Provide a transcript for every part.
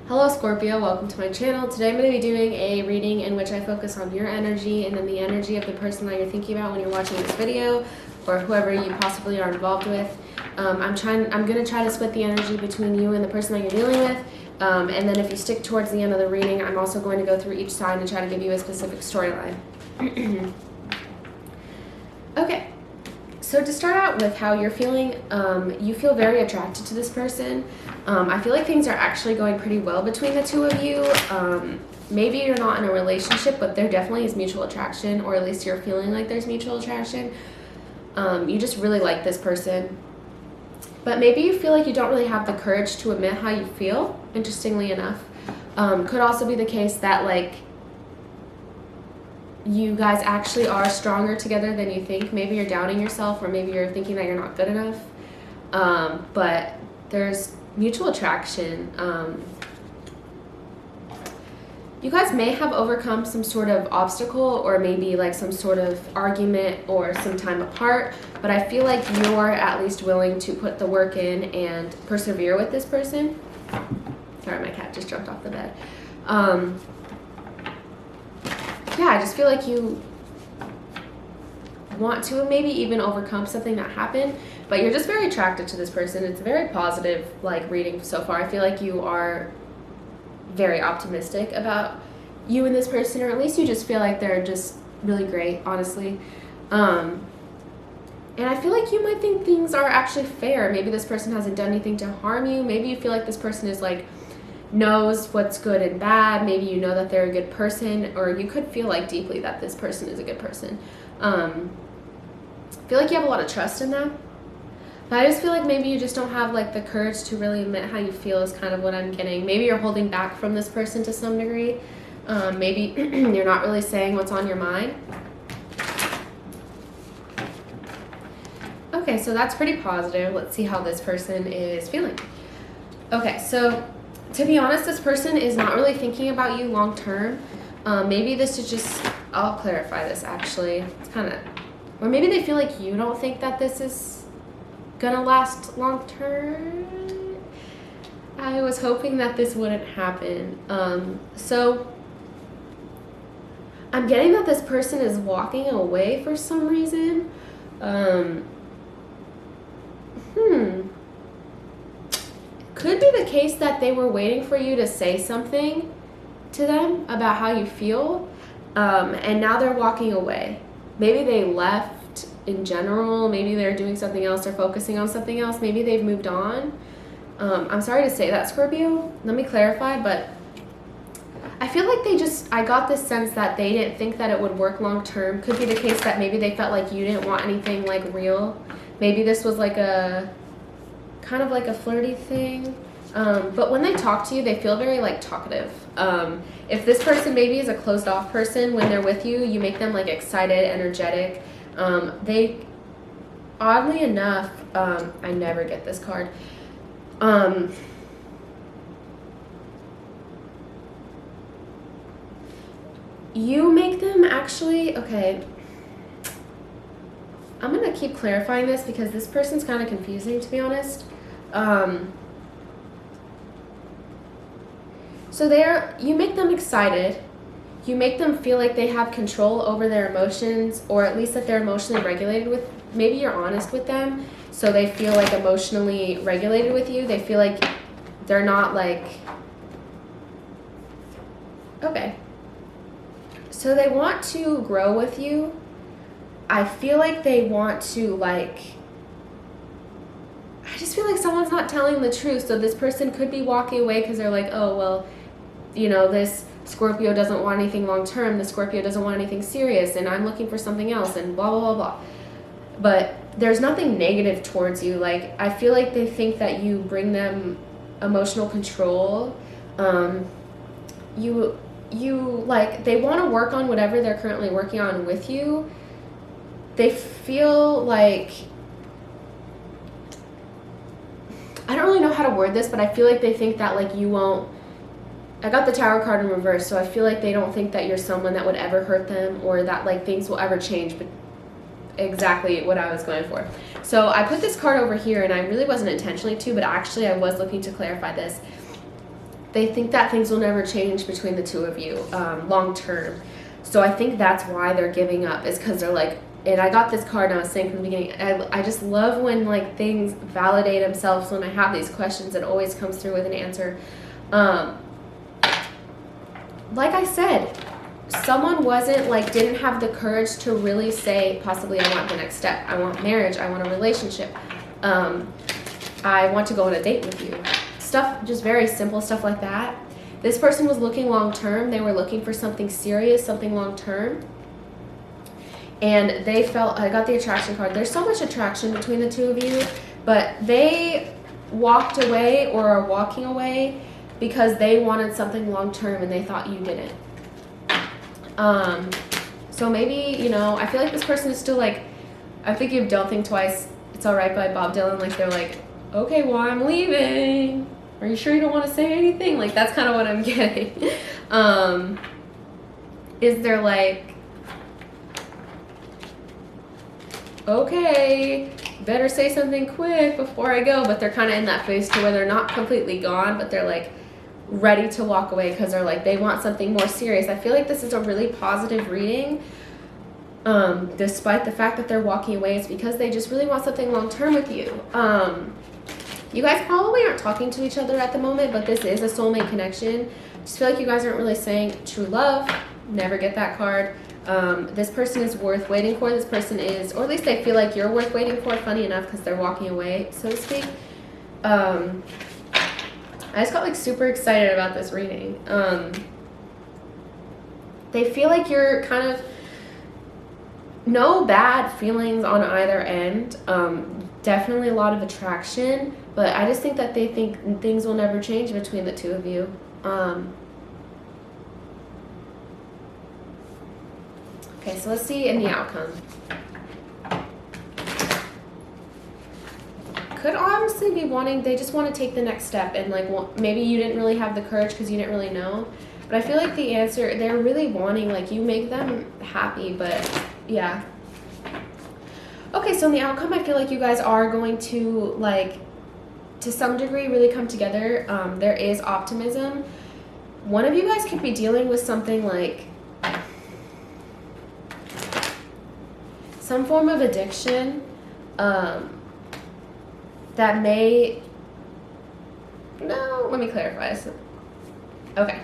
Hello Scorpio, welcome to my channel. Today I'm going to be doing a reading in which I focus on your energy and then the energy of the person that you're thinking about when you're watching this video, or whoever you possibly are involved with. I'm going to try to split the energy between you and the person that you're dealing with. And then if you stick towards the end of the reading, I'm also going to go through each sign and try to give you a specific storyline. Okay. So to start out with how you're feeling, you feel very attracted to this person. I feel like things are actually going pretty well between the two of you. Maybe you're not in a relationship, but there definitely is mutual attraction, or at least you're feeling like there's mutual attraction. You just really like this person. But maybe you feel like you don't really have the courage to admit how you feel, interestingly enough. Could also be the case that, like, you guys actually are stronger together than you think. Maybe you're doubting yourself, or maybe you're thinking that you're not good enough. But there's mutual attraction. You guys may have overcome some sort of obstacle, or maybe like some sort of argument or some time apart, but I feel like you're at least willing to put the work in and persevere with this person. Sorry, my cat just jumped off the bed. Yeah, I just feel like you want to maybe even overcome something that happened, but you're just very attracted to this person. It's a very positive, like, reading so far. I feel like you are very optimistic about you and this person, or at least you just feel like they're just really great, honestly. And I feel like you might think things are actually fair. Maybe this person hasn't done anything to harm you. Maybe you feel like this person is like knows what's good and bad. Maybe you know that they're a good person, or you could feel like deeply that this person is a good person. I feel like you have a lot of trust in them, but I just feel like maybe you just don't have like the courage to really admit how you feel is kind of what I'm getting. Maybe you're holding back from this person to some degree. Maybe you're not really saying what's on your mind. Okay, so that's pretty positive. Let's see how this person is feeling. Okay, so to be honest, this person is not really thinking about you long term. Maybe this is just, I'll clarify this actually. It's kind of, or maybe they feel like you don't think that this is gonna last long term. I was hoping that this wouldn't happen. So I'm getting that this person is walking away for some reason. Could be the case that they were waiting for you to say something to them about how you feel, and now they're walking away. Maybe they left in general. Maybe they're doing something else. They're focusing on something else. Maybe they've moved on. I'm sorry to say that, Scorpio. Let me clarify, but I feel like I got this sense that they didn't think that it would work long term. Could be the case that maybe they felt like you didn't want anything like real. Maybe this was like a kind of like a flirty thing. But when they talk to you, they feel very like talkative. If this person maybe is a closed off person, when they're with you, you make them like excited, energetic. They, oddly enough, I never get this card. You make them actually, okay, I'm going to keep clarifying this because this person's kind of confusing, to be honest. So you make them excited. You make them feel like they have control over their emotions, or at least that they're emotionally regulated with, maybe you're honest with them, so they feel like emotionally regulated with you. They feel like they're not like, okay. So they want to grow with you. I feel like they want to, like, I just feel like someone's not telling the truth. So this person could be walking away because they're like, oh, well, you know, this Scorpio doesn't want anything long term. The Scorpio doesn't want anything serious, and I'm looking for something else, and blah, blah, blah, blah. But there's nothing negative towards you. Like, I feel like they think that you bring them emotional control. Like, they want to work on whatever they're currently working on with you. They feel like, I don't really know how to word this, but I feel like they think that, like, you won't, I got the Tower card in reverse, so I feel like they don't think that you're someone that would ever hurt them, or that, like, things will ever change, but exactly what I was going for. So I put this card over here, and I really wasn't intentionally to, but actually I was looking to clarify this. they think that things will never change between the two of you long term. So I think that's why they're giving up, is because they're like, and I got this card and I was saying from the beginning, I just love when like things validate themselves. When I have these questions, it always comes through with an answer. Like I said, someone didn't have the courage to really say, possibly, I want the next step. I want marriage. I want a relationship. I want to go on a date with you. Stuff, just very simple stuff like that. This person was looking long term. They were looking for something serious, something long term. And they felt, I got the attraction card. There's so much attraction between the two of you, but they walked away or are walking away because they wanted something long term and they thought you didn't. So maybe, you know, I feel like this person is still like, I'm thinking of Don't Think Twice, It's Alright by Bob Dylan. Like, they're like, okay, well, I'm leaving. Are you sure you don't want to say anything? Like, that's kind of what I'm getting. Is there like, okay, better say something quick before I go, but they're kind of in that phase to where they're not completely gone, but they're like ready to walk away because they're like, they want something more serious. I feel like this is a really positive reading, despite the fact that they're walking away. It's because they just really want something long term with you. You guys probably aren't talking to each other at the moment, but this is a soulmate connection. Just feel like you guys aren't really saying true love. Never get that card. This person is worth waiting for. This person is, or at least they feel like you're worth waiting for. Funny enough, because they're walking away, so to speak. I just got like super excited about this reading. They feel like you're kind of, no bad feelings on either end. Definitely a lot of attraction, but I just think that they think things will never change between the two of you. Okay, so let's see in the outcome. Could honestly be wanting, they just want to take the next step, and like maybe you didn't really have the courage because you didn't really know. But I feel like the answer, they're really wanting, like, you make them happy, but yeah. Okay, so in the outcome, I feel like you guys are going to, like, to some degree, really come together. There is optimism. One of you guys could be dealing with something like some form of addiction that may, no, let me clarify this. Okay.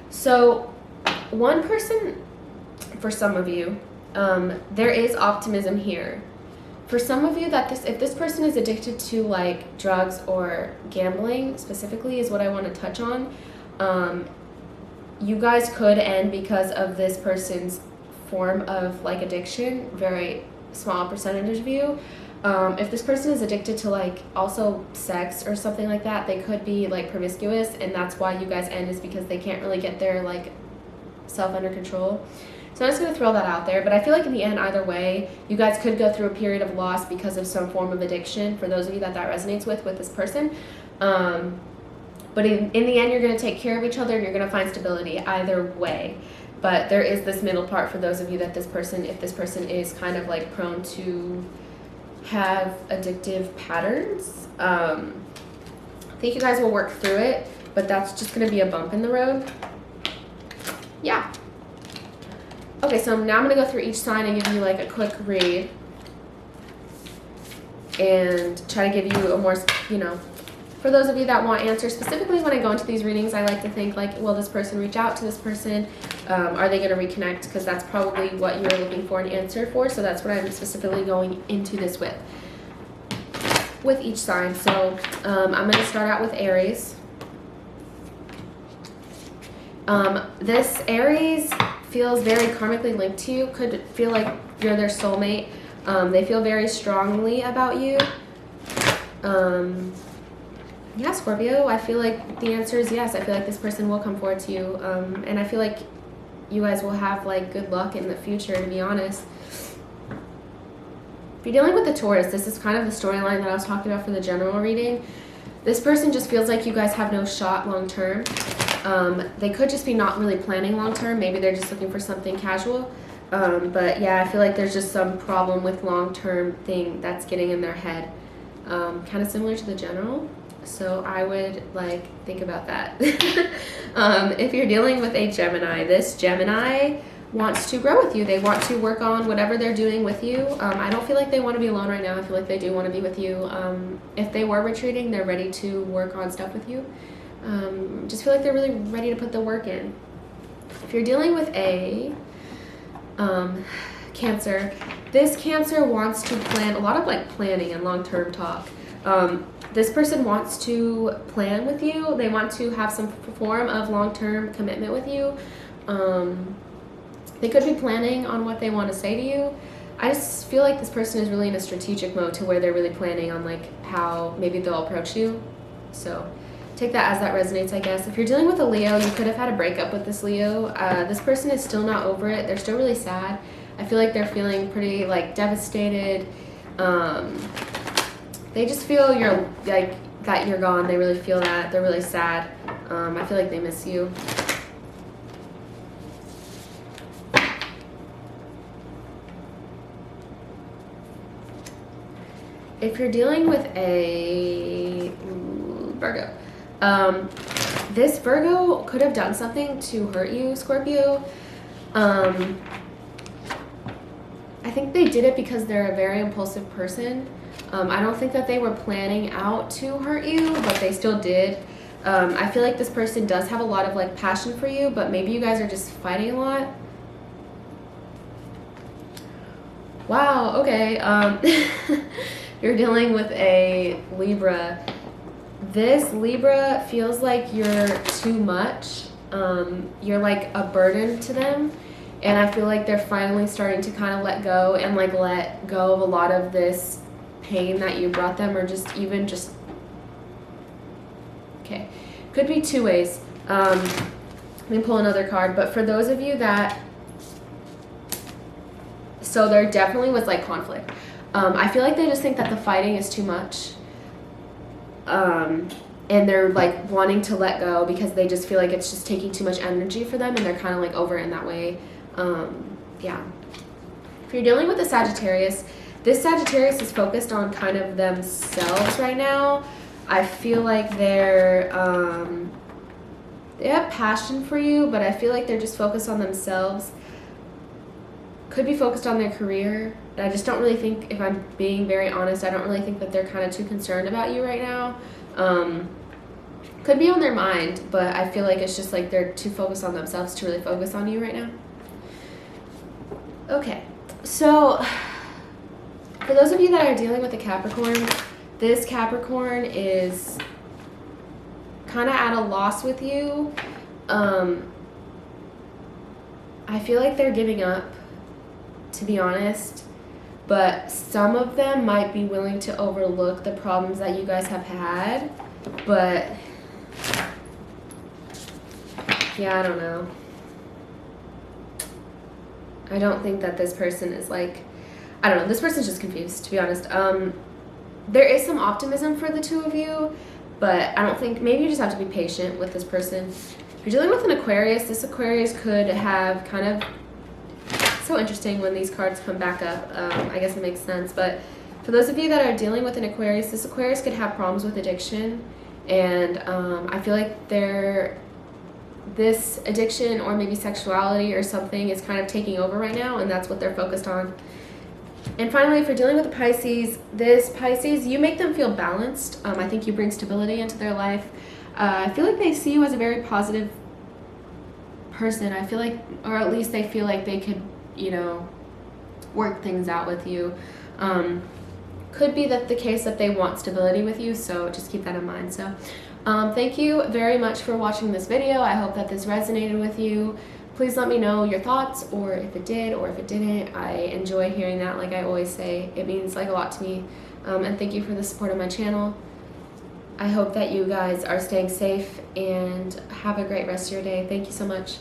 So one person, for some of you, there is optimism here. For some of you, that if this person is addicted to like drugs or gambling specifically is what I want to touch on. You guys could end because of this person's form of like addiction, very small percentage of you. If this person is addicted to like also sex or something like that, they could be like promiscuous, and that's why you guys end, is because they can't really get their like self under control. So I'm just going to throw that out there, but I feel like in the end, either way, you guys could go through a period of loss because of some form of addiction, for those of you that resonates with this person. But in the end, you're going to take care of each other and you're going to find stability either way. But there is this middle part for those of you that if this person is kind of like prone to have addictive patterns. I think you guys will work through it, but that's just going to be a bump in the road. Yeah. Okay, so now I'm going to go through each sign and give you like a quick read and try to give you a more, you know, for those of you that want answers. Specifically when I go into these readings, I like to think like, will this person reach out to this person? Are they going to reconnect? Because that's probably what you're looking for an answer for. So that's what I'm specifically going into this with each sign. So I'm going to start out with Aries. This Aries feels very karmically linked to you. Could feel like you're their soulmate. They feel very strongly about you. Yeah, Scorpio, I feel like the answer is yes. I feel like this person will come forward to you. And I feel like you guys will have like good luck in the future, to be honest. If you're dealing with the Taurus, this is kind of the storyline that I was talking about for the general reading. This person just feels like you guys have no shot long term. They could just be not really planning long term. Maybe they're just looking for something casual. But yeah, I feel like there's just some problem with long term thing that's getting in their head. kind of similar to the general. So I would like think about that. If you're dealing with a Gemini, this Gemini wants to grow with you. They want to work on whatever they're doing with you. I don't feel like they want to be alone right now. I feel like they do want to be with you. If they were retreating, they're ready to work on stuff with you. Just feel like they're really ready to put the work in. If you're dealing with a Cancer, this Cancer wants to plan a lot of like planning and long-term talk. This person wants to plan with you. They want to have some form of long-term commitment with you. They could be planning on what they want to say to you. I just feel like this person is really in a strategic mode to where they're really planning on like how maybe they'll approach you. So take that as that resonates, I guess. If you're dealing with a Leo, you could have had a breakup with this Leo. This person is still not over it. They're still really sad. I feel like they're feeling pretty like devastated. They just feel you're like that you're gone. They really feel that. They're really sad. I feel like they miss you. If you're dealing with a Virgo, this Virgo could have done something to hurt you, Scorpio. I think they did it because they're a very impulsive person. I don't think that they were planning out to hurt you, but they still did. I feel like this person does have a lot of like passion for you, but maybe you guys are just fighting a lot. Wow, okay. You're dealing with a Libra. This Libra feels like you're too much. You're like a burden to them. And I feel like they're finally starting to kind of let go and like let go of a lot of this pain that you brought them, or just even just, okay. Could be two ways. Let me pull another card. But for those of you that, so there definitely was like conflict. I feel like they just think that the fighting is too much. And they're like wanting to let go because they just feel like it's just taking too much energy for them, and they're kind of like over it in that way. Yeah. If you're dealing with a Sagittarius, this Sagittarius is focused on kind of themselves right now. I feel like they have passion for you, but I feel like they're just focused on themselves. Could be focused on their career. I just don't really think, if I'm being very honest, I don't really think that they're kind of too concerned about you right now. Could be on their mind, but I feel like it's just like they're too focused on themselves to really focus on you right now. Okay, so for those of you that are dealing with a Capricorn, this Capricorn is kind of at a loss with you. I feel like they're giving up, to be honest, but some of them might be willing to overlook the problems that you guys have had, but yeah, I don't know. I don't think that this person is like, I don't know, this person's just confused, to be honest. There is some optimism for the two of you, but I don't think, maybe you just have to be patient with this person. If you're dealing with an Aquarius, this Aquarius could have kind of, so interesting when these cards come back up. I guess it makes sense, but for those of you that are dealing with an Aquarius, this Aquarius could have problems with addiction, and I feel like this addiction or maybe sexuality or something is kind of taking over right now, and that's what they're focused on. And finally, if you're dealing with a Pisces, this Pisces, you make them feel balanced. I think you bring stability into their life. I feel like they see you as a very positive person. I feel like, or at least they feel like they could, you know, work things out with you. Could be that the case that they want stability with you, so just keep that in mind. So thank you very much for watching this video. I hope that this resonated with you. Please let me know your thoughts, or if it did or if it didn't. I enjoy hearing that. Like I always say, it means like a lot to me. And thank you for the support of my channel. I hope that you guys are staying safe and have a great rest of your day. Thank you so much.